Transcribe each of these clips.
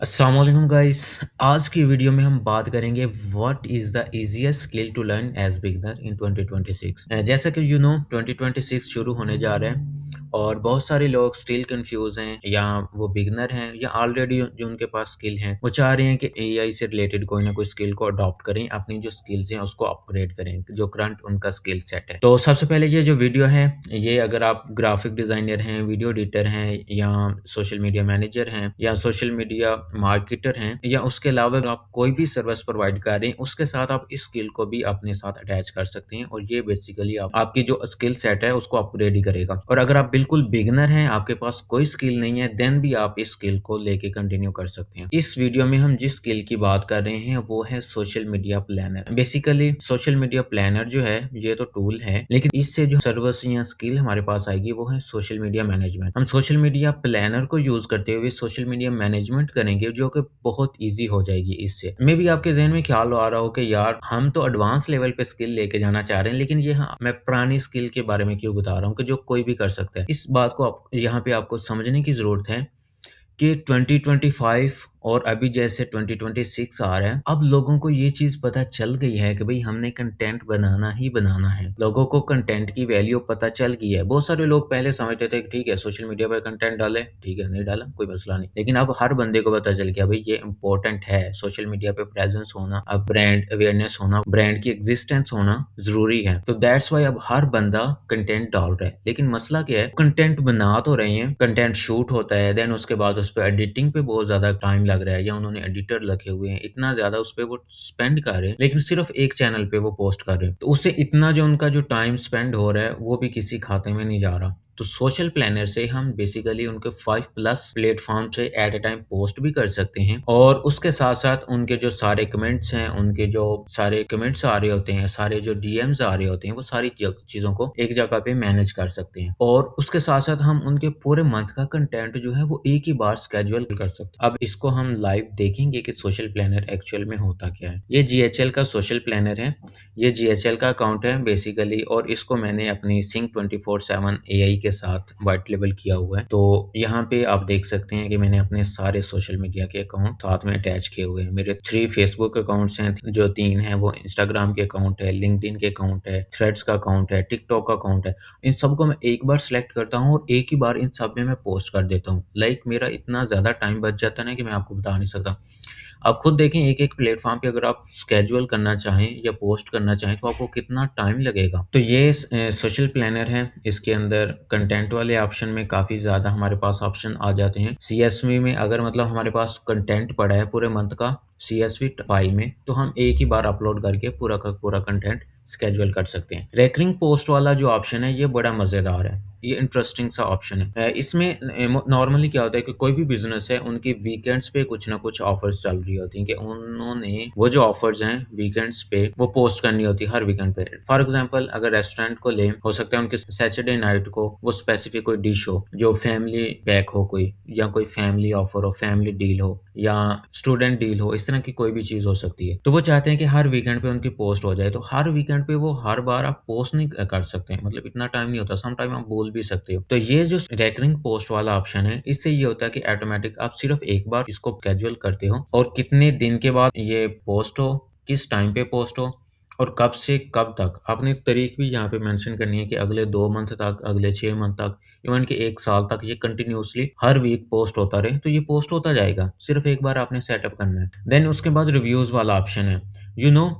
अस्सलाम वालेकुम गाइस। आज की वीडियो में हम बात करेंगे what is the easiest skill to learn as beginner in 2026। जैसा कि 2026 शुरू होने जा रहा है और बहुत सारे लोग स्टिल कंफ्यूज हैं या वो बिगिनर हैं या ऑलरेडी जो उनके पास स्किल हैं वो चाह रहे हैं कि एआई से रिलेटेड कोई ना कोई स्किल को अडॉप्ट करें, अपनी जो स्किल्स हैं उसको अपग्रेड करें जो करंट उनका स्किल सेट है। तो सबसे पहले ये जो वीडियो है ये अगर आप ग्राफिक डिज़ाइनर हैं, वीडियो एडिटर हैं या सोशल मीडिया मैनेजर हैं या सोशल मीडिया मार्केटर हैं या उसके अलावा अगर आप कोई भी सर्विस प्रोवाइड कर रहे हैं उसके साथ आप इस स्किल को भी अपने साथ अटैच कर सकते हैं और ये बेसिकली आपकी जो स्किल सेट है उसको अपग्रेड ही करेगा। और अगर आप बिल्कुल बिगिनर हैं, आपके पास कोई स्किल नहीं है, देन भी आप इस स्किल को लेके कंटिन्यू कर सकते हैं। इस वीडियो में हम जिस स्किल की बात कर रहे हैं वो है social media planner. Basically social media planner जो है ये तो टूल है, लेकिन इससे जो सर्विस या स्किल हमारे पास आएगी वो है सोशल मीडिया मैनेजमेंट। हम सोशल मीडिया प्लानर को यूज करते हुए सोशल मीडिया मैनेजमेंट करेंगे जो कि बहुत ईजी हो जाएगी। इससे मे भी आपके जहन में ख्याल आ रहा हो कि यार हम तो एडवांस लेवल पे स्किल लेके जाना चाह रहे हैं, लेकिन ये मैं पुरानी स्किल के बारे में क्यों बता रहा हूँ कि जो कोई भी कर सकता है। इस बात को आप यहाँ पे आपको समझने की जरूरत है कि 2025 और अभी जैसे 2026 आ रहा है, अब लोगों को ये चीज़ पता चल गई है कि भई हमने कंटेंट बनाना ही बनाना है। लोगों को कंटेंट की वैल्यू पता चल गई है। बहुत सारे लोग पहले समझते थे कि ठीक है सोशल मीडिया पे कंटेंट डालें, ठीक है नहीं डाला कोई मसला नहीं। लेकिन अब हर बंदे को पता चल गया भई ये इम्पोर्टेंट है, सोशल मीडिया पे प्रेज़ेंस होना, अब ब्रांड अवेयरनेस होना, ब्रांड की एक्जिस्टेंस होना ज़रूरी है। तो दैट्स व्हाई अब हर बंदा कंटेंट डाल रहा है। लेकिन मसला क्या है, कंटेंट बना तो रहे हैं, कंटेंट शूट होता है, देन उसके बाद उस पे एडिटिंग पे बहुत ज़्यादा टाइम लग रहा है या उन्होंने एडिटर रखे हुए हैं, इतना ज़्यादा उस पे वो स्पेंड कर रहे हैं, लेकिन सिर्फ़ एक चैनल पे वो पोस्ट कर रहे हैं। तो उससे इतना जो उनका जो टाइम स्पेंड हो रहा है, वो भी किसी खाते में नहीं जा रहा। तो सोशल प्लानर से हम बेसिकली उनके 5 प्लस प्लेटफ़ॉर्म से एट अ टाइम पोस्ट भी कर सकते हैं और उसके साथ-साथ उनके जो सारे कमेंट्स हैं, उनके जो सारे कमेंट्स आ रहे होते हैं, सारे जो डीएम्स आ रहे होते हैं, वो सारी चीज़ों को एक जगह पे मैनेज कर सकते हैं। और उसके साथ-साथ हम उनके पूरे मंथ का कंटेंट जो है वो एक ही बार शेड्यूल कर सकते हैं। अब इसको हम लाइव देखेंगे कि सोशल प्लानर एक्चुअल में होता क्या है। ये जीएचएल का सोशल प्लानर है। ये जीएचएल का अकाउंट है बेसिकली और इसको मैंने अपनी सिंक 24/7 एआई के साथ व्हाइट लेबल किया हुआ है। तो यहाँ पे आप देख सकते हैं कि मैंने अपने सारे सोशल मीडिया के अकाउंट साथ में अटैच किए हुए हैं। मेरे 3 फेसबुक अकाउंट्स हैं, जो 3 हैं वो इंस्टाग्राम के अकाउंट है, लिंक्डइन के अकाउंट है, थ्रेड्स का अकाउंट है, टिकटॉक का अकाउंट है। इन सबको मैं एक बार सेलेक्ट करता हूँ और एक ही बार इन सब में मैं पोस्ट कर देता हूँ। लाइक मेरा इतना ज़्यादा टाइम बच जाता है ना कि मैं आपको बता नहीं सकता। आप खुद देखें एक-एक प्लेटफ़ॉर्म पे अगर आप शेड्यूल करना चाहें या पोस्ट करना चाहें तो आपको कितना टाइम लगेगा। तो ये सोशल प्लानर है, इसके अंदर कंटेंट वाले ऑप्शन में काफ़ी ज़्यादा हमारे पास ऑप्शन आ जाते हैं। सीएसवी में अगर मतलब हमारे पास कंटेंट पड़ा है पूरे मंथ का सीएसवी फाइल में, तो हम एक ही बार अपलोड करके पूरा का पूरा कंटेंट शेड्यूल कर सकते हैं। रेकरिंग पोस्ट वाला जो ऑप्शन है ये बड़ा मज़ेदार है। ये इंटरेस्टिंग सा ऑप्शन है। इसमें नॉर्मली क्या होता है कि कोई भी बिज़नेस है उनकी वीकेंड्स पे कुछ ना कुछ ऑफर्स चल रही होती हैं कि उन्होंने वो जो ऑफर्स हैं वीकेंड्स पे वो पोस्ट करनी होती है हर वीकेंड पे। फॉर एग्ज़ाम्पल अगर रेस्टोरेंट को लें, हो सकता है उनके सैटरडे नाइट को वो स्पेसिफिक कोई डिश हो, जो फैमिली पैक हो कोई या कोई फैमिली ऑफर हो, फैमिली डील हो या स्टूडेंट डील हो, इस तरह की कोई भी चीज़ हो सकती है। तो वो चाहते हैं कि हर वीकेंड पे उनकी पोस्ट हो जाए। तो हर वीकेंड पे वो हर बार आप पोस्ट नहीं कर सकते हैं, मतलब इतना टाइम नहीं होता। सम टाइम आप बोल भी सकते हो। तो ये जो रेकरिंग पोस्ट वाला ऑप्शन है, इससे ये होता है कि ऑटोमेटिक आप सिर्फ़ एक बार इसको शेड्यूल करते हो और कितने दिन के बाद ये पोस्ट हो, किस टाइम पे पोस्ट हो और कब से कब तक। आपने तारीख भी यहाँ पे मेंशन करनी है कि अगले 2 मंथ तक, अगले 6 मंथ तक, इवन कि 1 साल तक ये कंटिन्यूअसली हर वीक पोस्ट होता रहे, तो ये पोस्ट होता जाएगा। सिर्फ़ एक बार आपने सेटअप करना है। देन उसके बाद रिव्यूज़ वाला ऑप्शन है।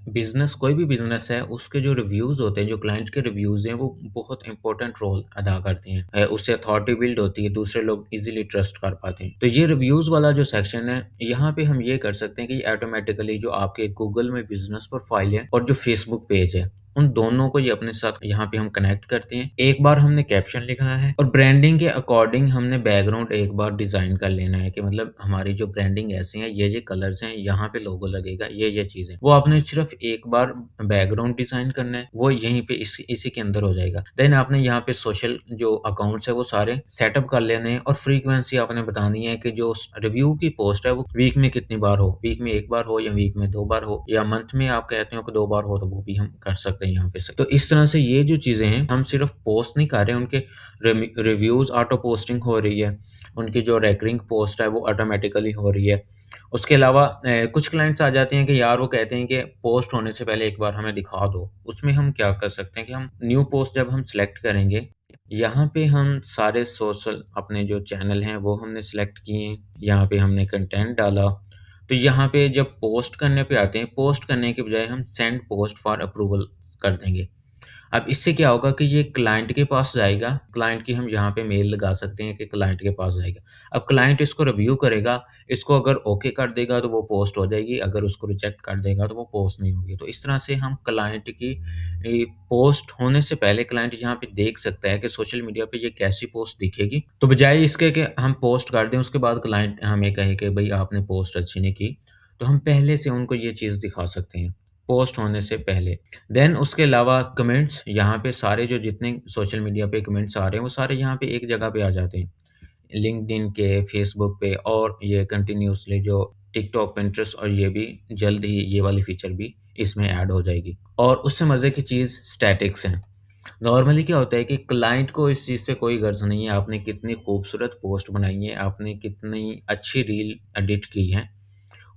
बिज़नेस कोई भी बिज़नेस है, उसके जो रिव्यूज़ होते हैं, जो क्लाइंट के रिव्यूज़ हैं, वो बहुत इम्पोर्टेंट रोल अदा करते हैं। उससे अथॉरिटी बिल्ड होती है, दूसरे लोग ईज़िली ट्रस्ट कर पाते हैं। तो ये रिव्यूज़ वाला जो सेक्शन है, यहाँ पे हम ये कर सकते हैं कि ऑटोमैटिकली जो आपके गूगल में बिज़नेस प्रोफ़ाइल है और जो फेसबुक पेज है, उन दोनों को ये अपने साथ यहाँ पे हम कनेक्ट करते हैं। एक बार हमने कैप्शन लिखा है और ब्रांडिंग के अकॉर्डिंग हमने बैकग्राउंड एक बार डिज़ाइन कर लेना है कि मतलब हमारी जो ब्रांडिंग ऐसी है, ये कलर्स हैं, यहाँ पे लोगो लगेगा, ये चीज़ें। वो आपने सिर्फ़ एक बार बैकग्राउंड डिज़ाइन करना है, वो यहीं पे इसी के अंदर हो जाएगा। देन आपने यहाँ पे सोशल जो अकाउंट्स है वो सारे सेटअप कर लेने हैं और फ्रीक्वेंसी आपने बतानी है कि जो रिव्यू की पोस्ट है वो वीक में कितनी बार हो, वीक में 1 बार हो या वीक में 2 बार हो या मंथ में आप कहते हो कि 2 बार हो, तो वो भी हम कर सकते हैं यहाँ पे से। तो इस तरह से ये जो चीज़ें हैं हम सिर्फ़ पोस्ट नहीं कर रहे हैं, उनके रिव्यूज़ ऑटो पोस्टिंग हो रही है, उनकी जो रेकरिंग पोस्ट है वो ऑटोमेटिकली हो रही है। उसके अलावा कुछ क्लाइंट्स आ जाते हैं कि यार वो कहते हैं कि पोस्ट होने से पहले एक बार हमें दिखा दो। उसमें हम क्या कर सकते हैं कि हम न्यू पोस्ट जब हम सिलेक्ट करेंगे, यहाँ पे हम सारे सोशल अपने जो चैनल हैं वो हमने सिलेक्ट किए, यहाँ पे हमने कंटेंट डाला। तो यहाँ पे जब पोस्ट करने पे आते हैं, पोस्ट करने के बजाय हम सेंड पोस्ट फॉर अप्रूवल कर देंगे। अब इससे क्या होगा कि ये क्लाइंट के पास जाएगा, क्लाइंट की हम यहाँ पे मेल लगा सकते हैं कि क्लाइंट के पास जाएगा। अब क्लाइंट इसको रिव्यू करेगा, इसको अगर ओके कर देगा तो वो पोस्ट हो जाएगी, अगर उसको रिजेक्ट कर देगा तो वो पोस्ट नहीं होगी। तो इस तरह से हम क्लाइंट की पोस्ट होने से पहले क्लाइंट यहाँ पे देख सकता है कि सोशल मीडिया पे ये कैसी पोस्ट दिखेगी। तो बजाय इसके कि हम पोस्ट कर दें, उसके बाद क्लाइंट हमें कहे कि भई आपने पोस्ट अच्छी नहीं की, तो हम पहले से उनको ये चीज़ दिखा सकते हैं, पोस्ट होने से पहले। देन उसके अलावा कमेंट्स, यहाँ पे सारे जो जितने सोशल मीडिया पे कमेंट्स आ रहे हैं, वो सारे यहाँ पे एक जगह पे आ जाते हैं। लिंक्डइन के, फेसबुक पे और ये कंटिन्यूअसली जो टिकटॉक, पिंटरेस्ट और ये भी जल्द ही ये वाली फीचर भी इसमें ऐड हो जाएगी। और उससे मज़े की चीज़ स्टैटिक्स हैं। नॉर्मली क्या होता है कि क्लाइंट को इस चीज़ से कोई गर्ज़ नहीं है, आपने कितनी खूबसूरत पोस्ट बनाई है, आपने कितनी अच्छी रील एडिट की है।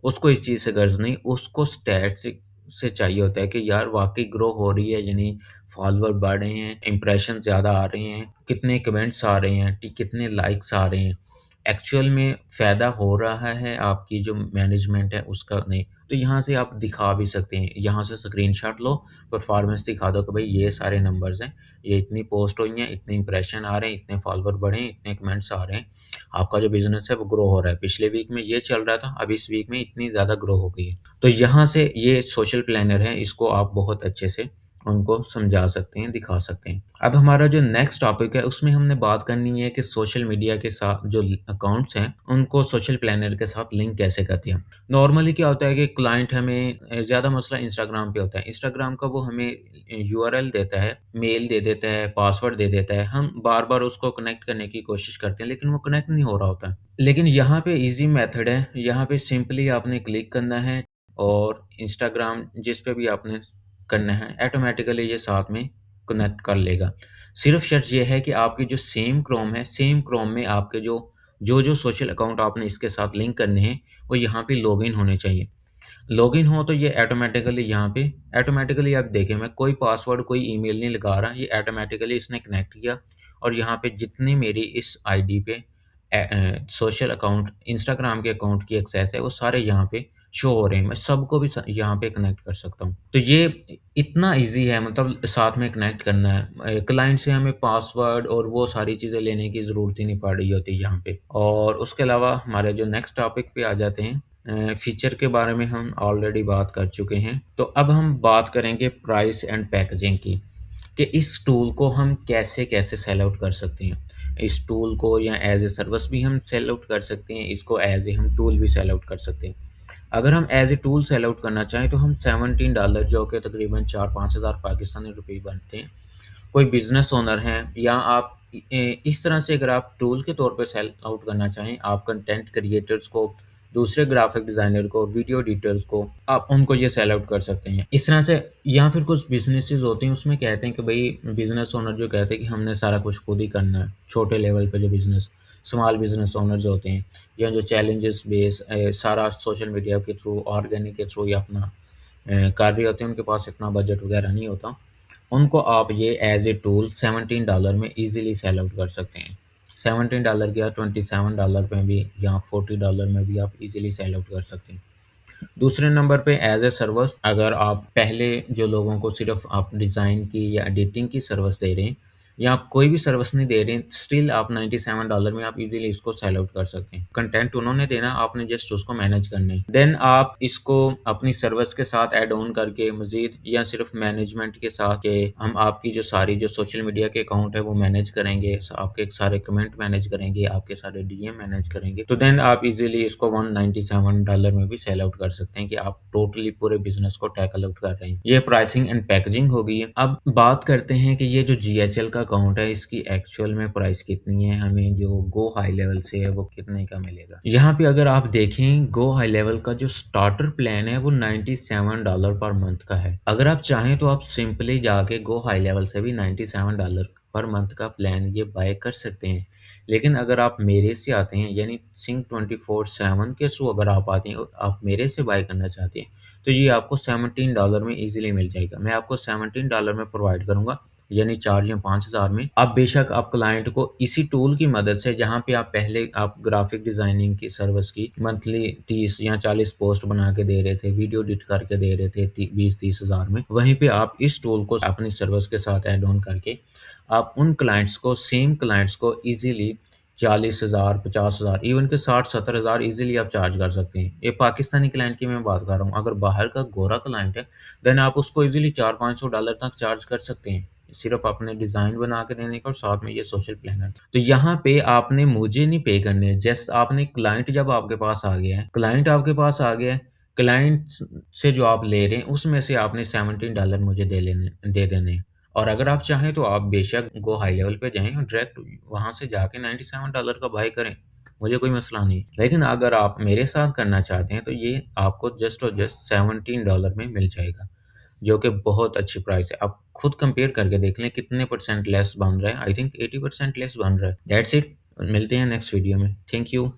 उसको इस चीज़ से गर्ज़ नहीं, उसको स्टैट्स से चाहिए होता है कि यार वाक़ई ग्रो हो रही है, यानी फॉलोवर बढ़ रहे हैं, इंप्रेशन ज़्यादा आ रहे हैं, कितने कमेंट्स आ रहे हैं, कितने लाइक्स आ रहे हैं। एक्चुअल में फ़ायदा हो रहा है आपकी जो मैनेजमेंट है उसका नहीं। तो यहाँ से आप दिखा भी सकते हैं, यहाँ से स्क्रीनशॉट लो, परफ़ॉर्मेंस दिखा दो कि भई ये सारे नंबर्स हैं, ये इतनी पोस्ट हुई हैं, इतने इंप्रेशन आ रहे हैं, इतने फॉलोवर बढ़े हैं, इतने कमेंट्स आ रहे हैं। आपका जो बिज़नेस है वो ग्रो हो रहा है। पिछले वीक में ये चल रहा था, अब इस वीक में इतनी ज़्यादा ग्रो हो गई है। तो यहाँ से ये सोशल प्लानर है, इसको आप बहुत अच्छे से उनको समझा सकते हैं, दिखा सकते हैं। अब हमारा जो नेक्स्ट टॉपिक है उसमें हमने बात करनी है कि सोशल मीडिया के साथ जो अकाउंट्स हैं, उनको सोशल प्लानर के साथ लिंक कैसे करते हैं। नॉर्मली क्या होता है कि क्लाइंट हमें ज़्यादा मसला इंस्टाग्राम पे होता है। इंस्टाग्राम का वो हमें यूआरएल देता है, मेल दे देता है, पासवर्ड दे देता है। हम बार-बार उसको कनेक्ट करने की कोशिश करते हैं, लेकिन वो कनेक्ट नहीं हो रहा होता है। लेकिन यहाँ पे ईज़ी मेथड है, यहाँ पे सिंपली आपने क्लिक करना है और इंस्टाग्राम जिस पे भी आपने करना है, ऑटोमैटिकली ये साथ में कनेक्ट कर लेगा। सिर्फ़ शर्त ये है कि आपकी जो सेम क्रोम है, सेम क्रोम में आपके जो सोशल अकाउंट आपने इसके साथ लिंक करने हैं, वो यहाँ पे लॉगिन होने चाहिए। लॉगिन हो तो ये ऑटोमैटिकली यहाँ पे ऑटोमैटिकली आप देखें, मैं कोई पासवर्ड, कोई ईमेल नहीं लगा रहा, ये ऑटोमैटिकली इसने कनेक्ट किया और यहाँ पे जितनी मेरी इस आईडी पे सोशल अकाउंट, इंस्टाग्राम के अकाउंट की एक्सेस है, वो सारे यहाँ पे शो हो रहे हैं। मैं सबको भी स यहाँ पे कनेक्ट कर सकता हूँ। तो ये इतना ईज़ी है, मतलब साथ में कनेक्ट करना है। क्लाइंट से हमें पासवर्ड और वो सारी चीज़ें लेने की ज़रूरत ही नहीं पड़ रही होती यहाँ पे। और उसके अलावा हमारे जो नेक्स्ट टॉपिक पे आ जाते हैं, फीचर के बारे में हम ऑलरेडी बात कर चुके हैं। तो अब हम बात करेंगे प्राइस एंड पैकेजिंग की, कि इस टूल को हम कैसे-कैसे सेल आउट कर सकते हैं। इस टूल को या एज़ ए सर्विस भी हम सेल आउट कर सकते हैं, इसको एज़ ए हम टूल भी सेल आउट कर सकते हैं। अगर हम as a tool sell out करना चाहें तो हम $17 जो कि तकरीबन 4-5 हज़ार पाकिस्तानी रुपए बनते हैं। कोई बिज़नेस ओनर हैं या आप इस तरह से अगर आप टूल के तौर पे सेल आउट करना चाहें, आप कंटेंट क्रिएटर्स को, दूसरे ग्राफ़िक डिज़ाइनर को, वीडियो एडिटर्स को, आप उनको ये सेल आउट कर सकते हैं। इस तरह से या फिर कुछ बिज़नेसेस होते हैं उसमें कहते हैं कि भई बिज़नेस ओनर जो कहते हैं कि हमने सारा कुछ खुद ही करना है। छोटे लेवल पे जो बिज़नेस स्मॉल बिज़नेस ओनर्स होते हैं या जो चैलेंजेस बेस सारा सोशल मीडिया के थ्रू, ऑर्गेनिक के थ्रू या अपना कर रहे होते हैं, उनके पास इतना बजट वगैरह नहीं होता। उनको आप ये एज़ ए टूल $17 में ईज़िली सेल आउट कर सकते हैं। $17 क्या $27 में भी या $40 में भी आप ईज़िली सेल आउट कर सकते हैं। दूसरे नंबर पे एज़ ए सर्विस, अगर आप पहले जो लोगों को सिर्फ़ आप डिज़ाइन की या एडिटिंग की सर्विस दे रहे हैं या आप कोई भी सर्विस नहीं दे रहे हैं, स्टिल आप $97 में आप ईज़िली इसको सेल आउट कर सकते हैं। कंटेंट उन्होंने देना, आपने जस्ट उसको मैनेज करना है। देन आप इसको अपनी सर्विस के साथ ऐड ऑन करके मज़ीद या सिर्फ़ मैनेजमेंट के साथ के हम आपकी जो सारी जो सोशल मीडिया के अकाउंट है वो मैनेज करेंगे, आपके सारे कमेंट मैनेज करेंगे, आपके सारे डीएम मैनेज करेंगे। तो देन आप ईज़िली इसको $197 में भी सेल आउट कर सकते हैं कि आप टोटली पूरे बिज़नेस को टैकल आउट कर रहे हैं। ये प्राइसिंग एंड पैकेजिंग हो गई है। अब बात करते हैं कि ये जो जीएचएल का अकाउंट है इसकी एक्चुअल में प्राइस कितनी है, हमें जो गो हाई लेवल से है वो कितने का मिलेगा। यहाँ पे अगर आप देखें गो हाई लेवल का जो स्टार्टर प्लान है वो $97 पर मंथ का है। अगर आप चाहें तो आप सिंपली जाके गो हाई लेवल से भी $97 पर मंथ का प्लान ये बाय कर सकते हैं। लेकिन अगर आप मेरे से आते हैं, यानी सिंक 24/7 के थ्रू अगर आप आते हैं और आप मेरे से बाय करना चाहते हैं, तो ये आपको $17 में ईज़िली मिल जाएगा। मैं आपको $17 में प्रोवाइड करूँगा, यानी 4 या 5,000 में। अब बेशक आप क्लाइंट को इसी टूल की मदद से, जहाँ पे आप पहले आप ग्राफ़िक डिज़ाइनिंग की सर्विस की मंथली 30 या 40 पोस्ट बना के दे रहे थे, वीडियो एडिट करके दे रहे थे 20-30 हज़ार में, वहीं पे आप इस टूल को अपनी सर्विस के साथ ऐड ऑन करके आप उन क्लाइंट्स को, सेम क्लाइंट्स को ईज़िली 40,000, 50,000, इवन के 60-70 हज़ार ईज़िली आप चार्ज कर सकते हैं। ये पाकिस्तानी क्लाइंट की मैं बात कर रहा हूँ। अगर बाहर का गोरा क्लाइंट है, देन आप उसको ईज़िली $400-500 तक चार्ज कर सकते हैं। सिर्फ़ अपने डिज़ाइन बना के देने का और साथ में ये सोशल प्लानर। तो यहाँ पे आपने मुझे नहीं पे करने, जस्ट आपने क्लाइंट जब आपके पास आ गया है, क्लाइंट आपके पास आ गया है, क्लाइंट से जो आप ले रहे हैं, उसमें से आपने $17 मुझे दे देने हैं। और अगर आप चाहें तो आप बेशक गो हाई लेवल पे जाएँ और डायरेक्ट वहाँ से जाके $97 का बाय करें, मुझे कोई मसला नहीं। लेकिन अगर आप मेरे साथ करना चाहते हैं तो ये आपको जस्ट और जस्ट $17 में मिल जाएगा, जो कि बहुत अच्छी प्राइस है। आप खुद कंपेयर करके देख लें कितने परसेंट लेस बन रहा है। आई थिंक 80% लेस बन रहा है। That's it. मिलते हैं नेक्स्ट वीडियो में। Thank you.